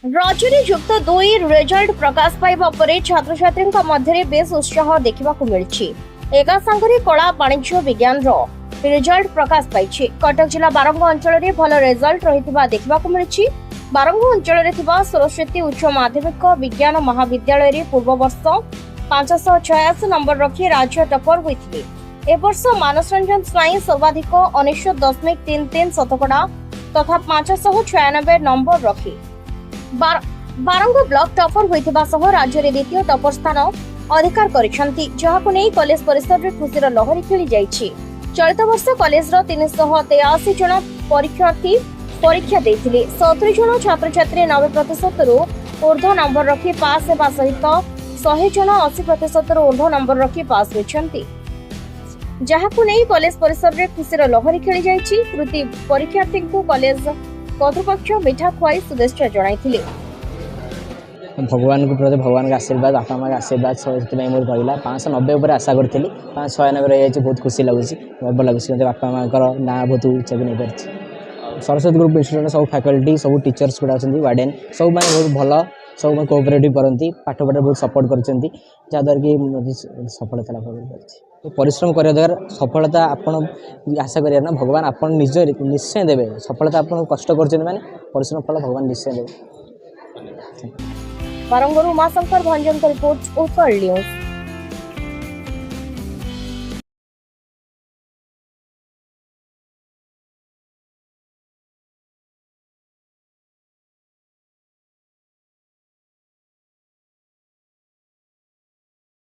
राज्य युक्त 2 रिजल्ट प्रकाश पाइबा परे छात्र छात्री मध्य बेस उत्साह देखा मिली। एक संगे कला वाणिज्य विज्ञान रिजल्ट प्रकाश पाई। कटक जिला बारंग अंचल में भल रिजल्ट रही देखा मिली। बारंग अंचल सरस्वती उच्च माध्यमिक विज्ञान महाविद्यालय पूर्व वर्ष 586 नंबर रखी राज्य टपर होते। ए वर्ष मानस रंजन स्वाई सर्वाधिक 19.33 शतकड़ा तथा 596 नंबर रखी बारंग ब्लॉक टपर होइथिबा सह राज्य रे द्वितीय टपर स्थान अधिकार करिसंती, जहाकु नै कॉलेज परिसर रे खुशीर लहरी खेली जाइछि। चलित वर्ष कॉलेज रो 383 जन परीक्षार्थी परीक्षा देथिले। 70 जन छात्र छात्री 90% रु ऊर्ध्व नंबर रखी पास हेबा सहित 100 जन 80% रु ऊर्ध्व नंबर रखी पास होइछंती, जहाकु नै कॉलेज परिसर रे खुशीर लहरी खेली जाइछि। त्रुटि परीक्षार्थी को कॉलेज कर्तृपक्ष मिठा खुआई शुभेच्छा जणाइथिले। भगवान को प्रति भगवान का आशीर्वाद बापा माँ का आशीर्वाद सब मोर पड़ा 590 उपर आशा करी 596 रही बहुत खुशी लगुच गर्व लगुच बापा माँ ना बहुत उच्च भी नहीं पार्टी। सरस्वती ग्रुप इंस्टीट्यूट सब फैकल्टी सब टीचर्स गुड़ा वार्डेन सब मैंने बहुत भल सब कोऑपरेटिव करती पाठ पढ़ा बहुत सपोर्ट कर जहाँद्वारा कि सफलता लाभ कर परिश्रम करने द्वारा सफलता आपड़ आशा करें ना भगवान आपड़ निज निश्चय देवे। सफलता आप कष्ट कर परिश्रम फल भगवान निश्चय देवे। बारंगरू उमाशंकर भंजन रिपोर्ट उत्कल न्यूज।